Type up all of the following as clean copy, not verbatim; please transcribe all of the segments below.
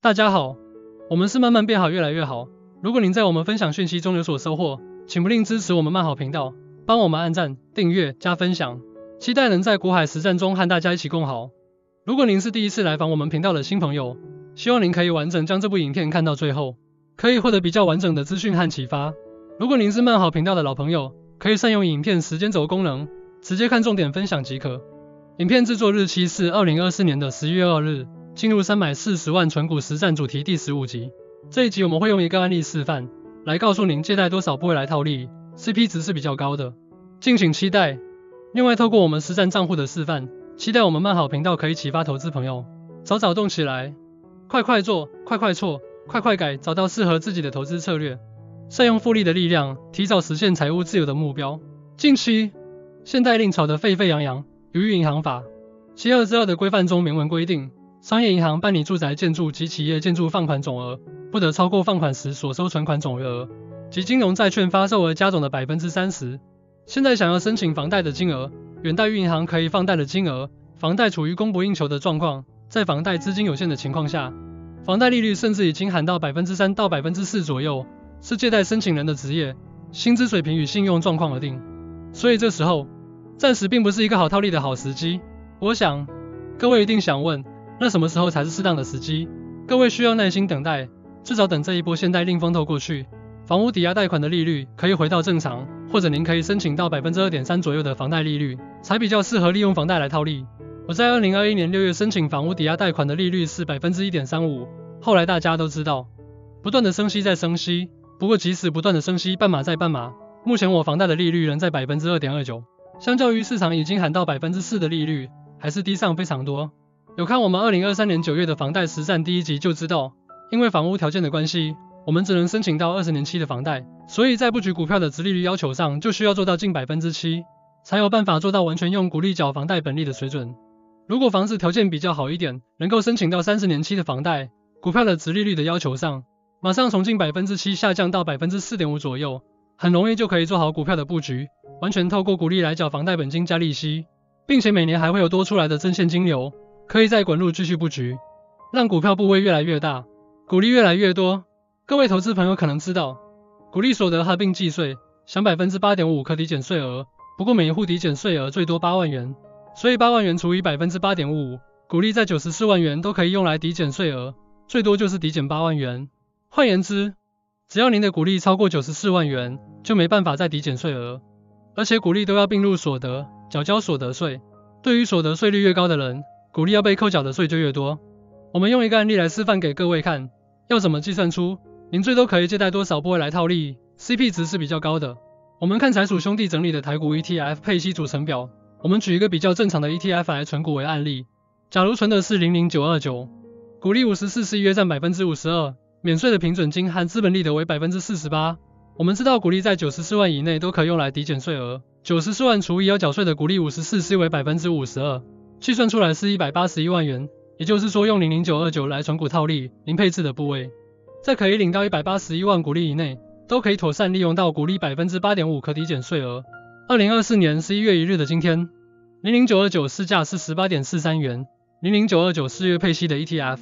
大家好，我们是慢慢变好，越来越好。如果您在我们分享讯息中有所收获，请不吝支持我们慢好频道，帮我们按赞、订阅、加分享，期待能在股海实战中和大家一起共好。如果您是第一次来访我们频道的新朋友，希望您可以完整将这部影片看到最后，可以获得比较完整的资讯和启发。如果您是慢好频道的老朋友，可以善用影片时间轴功能，直接看重点分享即可。影片制作日期是2024年的10月2日，进入340万存股实战主题第15集。这一集我们会用一个案例示范，来告诉您借贷多少不会来套利 ，CP 值是比较高的，敬请期待。另外透过我们实战账户的示范，期待我们慢好频道可以启发投资朋友，早早动起来，快快做，快快错，快快改，找到适合自己的投资策略，善用复利的力量，提早实现财务自由的目标。近期，现贷令炒得沸沸扬扬，由于银行法72之2的规范中明文规定，商业银行办理住宅建筑及企业建筑放款总额，不得超过放款时所收存款总额及金融债券发售额加总的 30%。现在想要申请房贷的金额，远大于银行可以放贷的金额，房贷处于供不应求的状况，在房贷资金有限的情况下，房贷利率甚至已经喊到 3% 到 4% 左右，是借贷申请人的职业、薪资水平与信用状况而定。所以这时候，暂时并不是一个好套利的好时机。我想，各位一定想问，那什么时候才是适当的时机？各位需要耐心等待，至少等这一波现贷令风头过去，房屋抵押贷款的利率可以回到正常，或者您可以申请到 2.3% 左右的房贷利率，才比较适合利用房贷来套利。我在2021年6月申请房屋抵押贷款的利率是 1.35%， 后来大家都知道，不断的升息再升息，不过即使不断的升息，半码再半码，目前我房贷的利率仍在 2.29%， 相较于市场已经喊到 4% 的利率，还是低上非常多。有看我们2023年9月的房贷实战第一集就知道，因为房屋条件的关系，我们只能申请到20年期的房贷，所以在布局股票的殖利率要求上就需要做到近 7%， 才有办法做到完全用股利缴房贷本利的水准。如果房子条件比较好一点，能够申请到30年期的房贷，股票的殖利率的要求上，马上从近 7% 下降到 4.5% 左右，很容易就可以做好股票的布局，完全透过股利来缴房贷本金加利息，并且每年还会有多出来的正现金流，可以再滚入继续布局，让股票部位越来越大，股利越来越多。各位投资朋友可能知道，股利所得合并计税，享 8.5% 可抵减税额，不过每一户抵减税额最多8万元，所以8万元除以 8.55%， 股利在94万元都可以用来抵减税额，最多就是抵减8万元。换言之，只要您的股利超过94万元，就没办法再抵减税额，而且股利都要并入所得，缴所得税。对于所得税率越高的人，股利要被扣缴的税就越多。我们用一个案例来示范给各位看，要怎么计算出您最多可以借贷多少不会来套利 ，CP 值是比较高的。我们看财鼠兄弟整理的台股 ETF 配息组成表，我们举一个比较正常的 ETF 来存股为案例。假如存的是00929，股利54%约占 52%， 免税的平准金和资本利得为 48%。我们知道股利在94万以内都可以用来抵减税额，94万除以要缴税的股利54%为 52%， 计算出来是181万元。也就是说用00929来存股套利，零配置的部位，在可以领到181万股利以内，都可以妥善利用到股利 8.5% 可抵减税额。2024年11月1日的今天，00929市价是 18.43 元，009294月配息的 ETF，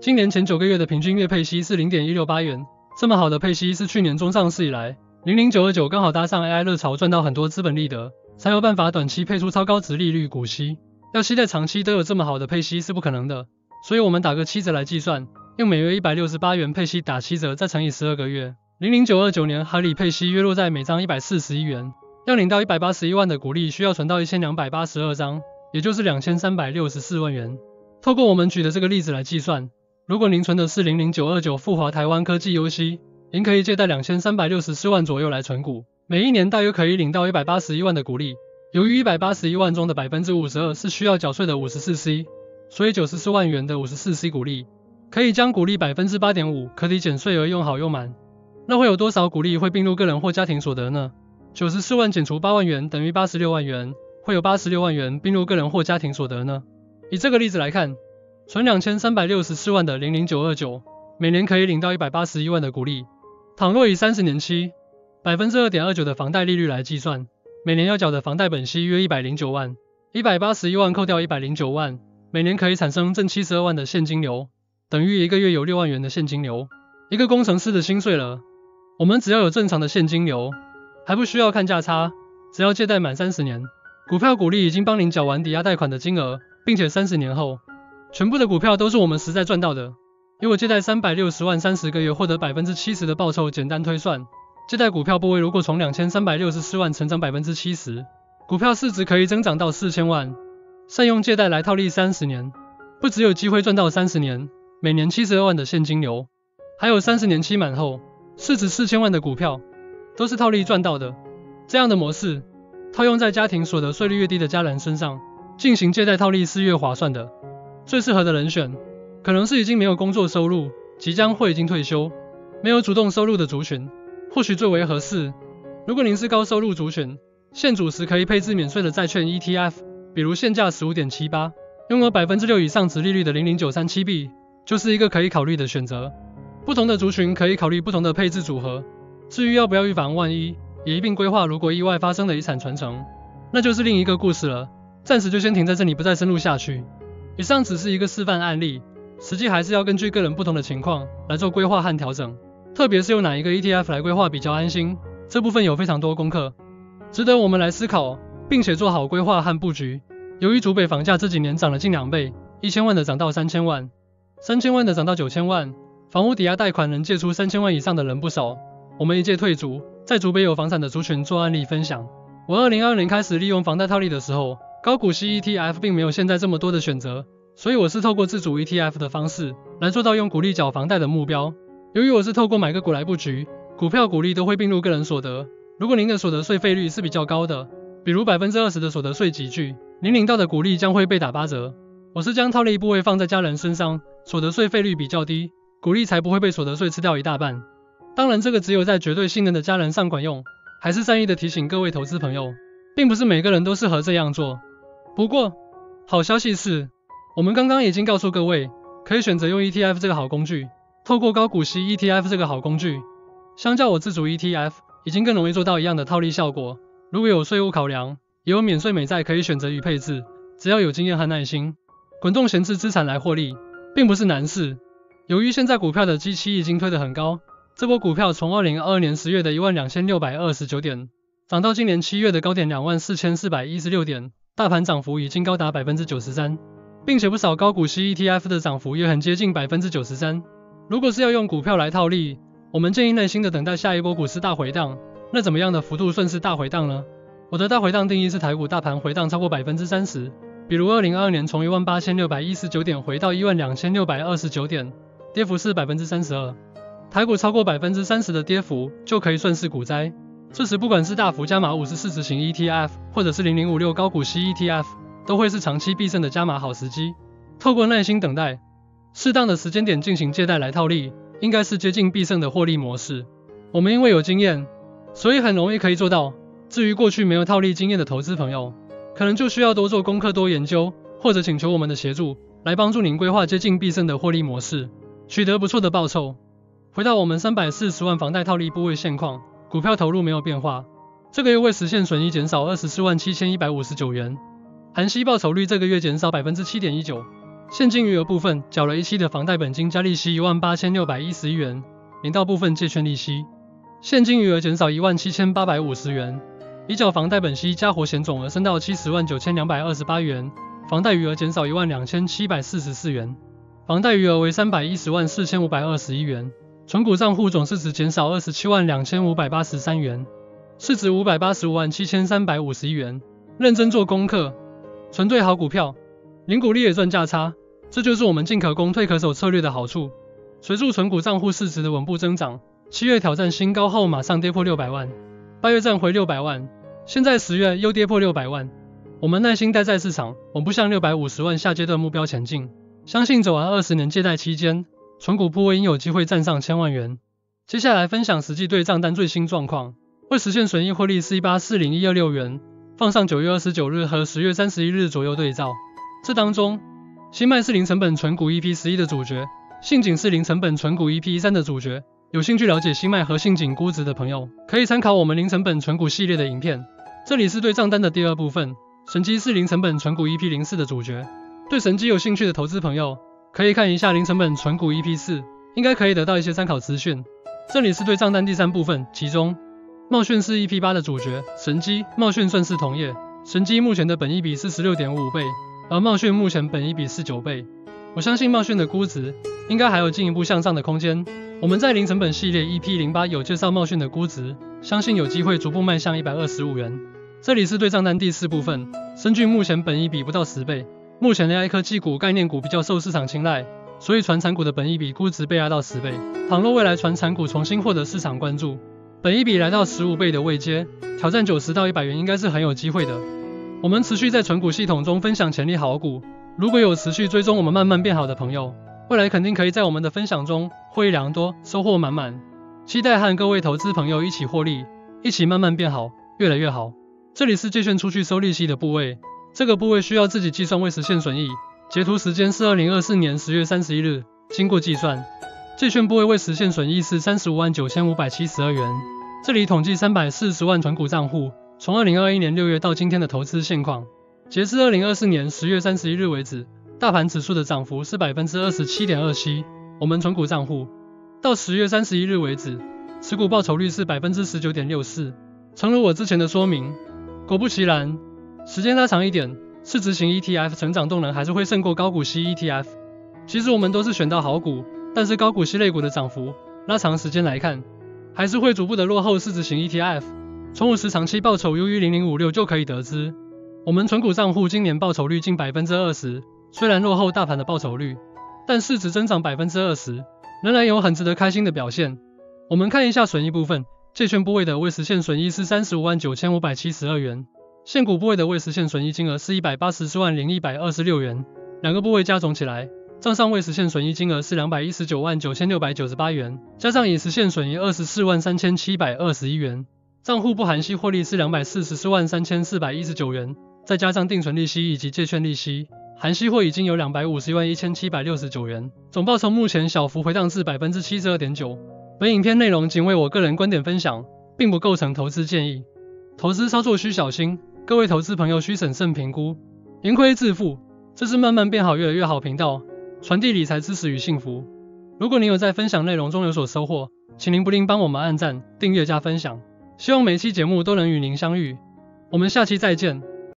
今年前9个月的平均月配息是 0.168 元，这么好的配息是去年中上市以来，00929刚好搭上 AI 热潮赚到很多资本利得，才有办法短期配出超高殖利率股息。要期待长期都有这么好的配息是不可能的，所以我们打个7折来计算，用每月168元配息打7折，再乘以12个月，00929年合理配息约落在每张141元，要领到181万的股利需要存到1282张，也就是2364万元。透过我们举的这个例子来计算，如果您存的是00929富华台湾科技优息，您可以借贷2364万左右来存股，每一年大约可以领到181万的股利。由于181万中的 52% 是需要缴税的 54C， 所以94万元的 54C 股利，可以将股利 8.5% 可抵减税额用好用满。那会有多少股利会并入个人或家庭所得呢？94万减除8万元等于86万元，会有86万元并入个人或家庭所得呢？以这个例子来看，存2364万的00929，每年可以领到181万的股利。倘若以30年期 2.29% 的房贷利率来计算，每年要缴的房贷本息约109万，181万扣掉109万，每年可以产生正72万的现金流。等于一个月有6万元的现金流，一个工程师的薪水了。我们只要有正常的现金流，还不需要看价差，只要借贷满30年，股票股利已经帮您缴完抵押贷款的金额，并且30年后，全部的股票都是我们实在赚到的。以我借贷360万30个月获得70%的报酬，简单推算，借贷股票部位如果从2364万成长70%，股票市值可以增长到4000万。善用借贷来套利30年，不只有机会赚到30年，每年72万的现金流，还有30年期满后，市值4000万的股票，都是套利赚到的。这样的模式，套用在家庭所得税率越低的家人身上，进行借贷套利是越划算的。最适合的人选，可能是已经没有工作收入，即将或已经退休，没有主动收入的族群，或许最为合适。如果您是高收入族群，现主时可以配置免税的债券 ETF， 比如现价 15.78， 拥有 6% 以上殖利率的 00937B， 就是一个可以考虑的选择。不同的族群可以考虑不同的配置组合。至于要不要预防万一，也一并规划如果意外发生的遗产传承，那就是另一个故事了。暂时就先停在这里，不再深入下去。以上只是一个示范案例，实际还是要根据个人不同的情况来做规划和调整，特别是用哪一个 ETF 来规划比较安心，这部分有非常多功课，值得我们来思考，并且做好规划和布局。由于竹北房价这几年涨了近2倍，1000万的涨到3000万，3000万的涨到9000万，房屋抵押贷款能借出3000万以上的人不少。我们一介退族，在竹北有房产的族群做案例分享。我2022年开始利用房贷套利的时候，高股息 ETF 并没有现在这么多的选择，所以我是透过自主 ETF 的方式来做到用股利缴房贷的目标。由于我是透过买个股来布局，股票股利都会并入个人所得。如果您的所得税费率是比较高的，比如 20% 的所得税集聚，您领到的股利将会被打8折。我是将套利部位放在家人身上，所得税费率比较低，股利才不会被所得税吃掉一大半。当然这个只有在绝对信任的家人上管用，还是善意的提醒各位投资朋友，并不是每个人都适合这样做。不过好消息是，我们刚刚已经告诉各位，可以选择用 ETF 这个好工具，透过高股息 ETF 这个好工具，相较我自主 ETF 已经更容易做到一样的套利效果。如果有税务考量，也有免税美债可以选择与配置，只要有经验和耐心，滚动闲置资产来获利，并不是难事。由于现在股票的基期已经推得很高，这波股票从2022年10月的12629点，涨到今年7月的高点24416点，大盘涨幅已经高达 93%， 并且不少高股息 ETF 的涨幅也很接近 93%。如果是要用股票来套利，我们建议耐心的等待下一波股市大回荡。那怎么样的幅度算是大回荡呢？我的大回荡定义是台股大盘回荡超过 30%， 比如2022年从18619点回到12629点，跌幅是 32%。台股超过 30% 的跌幅就可以算是股灾，这时不管是大幅加码54值型 ETF 或者是0056高股息 ETF， 都会是长期必胜的加码好时机。透过耐心等待，适当的时间点进行借贷来套利，应该是接近必胜的获利模式。我们因为有经验，所以很容易可以做到。至于过去没有套利经验的投资朋友，可能就需要多做功课多研究，或者请求我们的协助，来帮助您规划接近必胜的获利模式，取得不错的报酬。回到我们340万房贷套利部位现况，股票投入没有变化，这个月会实现损益减少247159元，含息报酬率这个月减少 7.19%， 现金余额部分缴了一期的房贷本金加利息18611元，领到部分借券利息，现金余额减少17850元，已缴房贷本息加活险总额升到709228元，房贷余额减少12744元，房贷余额为3104521元，存股账户总市值减少272583元，市值5857351元。认真做功课，存对好股票，领股利也赚价差，这就是我们进可攻退可守策略的好处。随住存股账户市值的稳步增长，7月挑战新高后马上跌破600万，8月站回600万，现在10月又跌破600万。我们耐心待在市场，稳步向650万下阶段目标前进。相信走完20年借贷期间，存股部位应有机会站上1000万元。接下来分享实际对账单最新状况，会实现损益获利是1840126元，放上9月29日和10月31日左右对照。这当中，新麦是零成本存股 EP11 的主角，信景是零成本存股 EP13 的主角。有兴趣了解新麦和信景估值的朋友，可以参考我们零成本存股系列的影片。这里是对账单的第二部分，神基是零成本存股 EP04 的主角。对神基有兴趣的投资朋友，可以看一下零成本存股 EP4， 应该可以得到一些参考资讯。这里是对账单第3部分，其中茂讯是 EP8 的主角，神基、茂讯算是同业，神基目前的本益比是 16.55 倍，而茂讯目前本益比是9倍。我相信茂讯的估值应该还有进一步向上的空间。我们在零成本系列 EP08 有介绍茂讯的估值，相信有机会逐步迈向125元。这里是对账单第4部分，深圳目前本益比不到10倍，目前 AI 科技股、概念股比较受市场青睐，所以传产股的本益比估值被压到10倍。倘若未来传产股重新获得市场关注，本益比来到15倍的位阶，挑战90到100元应该是很有机会的。我们持续在存股系统中分享潜力好股，如果有持续追踪我们慢慢变好的朋友，未来肯定可以在我们的分享中获益良多，收获满满。期待和各位投资朋友一起获利，一起慢慢变好，越来越好。这里是借券出去收利息的部位，这个部位需要自己计算未实现损益，截图时间是2024年10月31日，经过计算，借券部位未实现损益是359572元。这里统计340万存股账户，从2021年6月到今天的投资现况。截至2024年10月31日为止，大盘指数的涨幅是 27.27%， 我们存股账户到10月31日为止，持股报酬率是 19.64%。诚如我之前的说明，果不其然，时间拉长一点，市值型 ETF 成长动能还是会胜过高股息 ETF。其实我们都是选到好股，但是高股息类股的涨幅，拉长时间来看，还是会逐步的落后市值型 ETF。从50长期报酬优于0056就可以得知，我们存股账户今年报酬率近 20%， 虽然落后大盘的报酬率，但市值增长 20%， 仍然有很值得开心的表现。我们看一下损益部分，借券部位的未实现损益是359572元，现股部位的未实现损益金额是1840126元，两个部位加总起来，账上未实现损益金额是2199698元，加上已实现损益243721元，账户不含息获利是2443419元，再加上定存利息以及借券利息，含息获已经有2511769元，总报酬目前小幅回荡至 72.9%。本影片内容仅为我个人观点分享，并不构成投资建议，投资操作需小心，各位投资朋友需审慎评估，盈亏自负。这是慢慢变好越来越好频道，传递理财知识与幸福。如果您有在分享内容中有所收获，请您不吝帮我们按赞、订阅加分享，希望每期节目都能与您相遇。我们下期再见。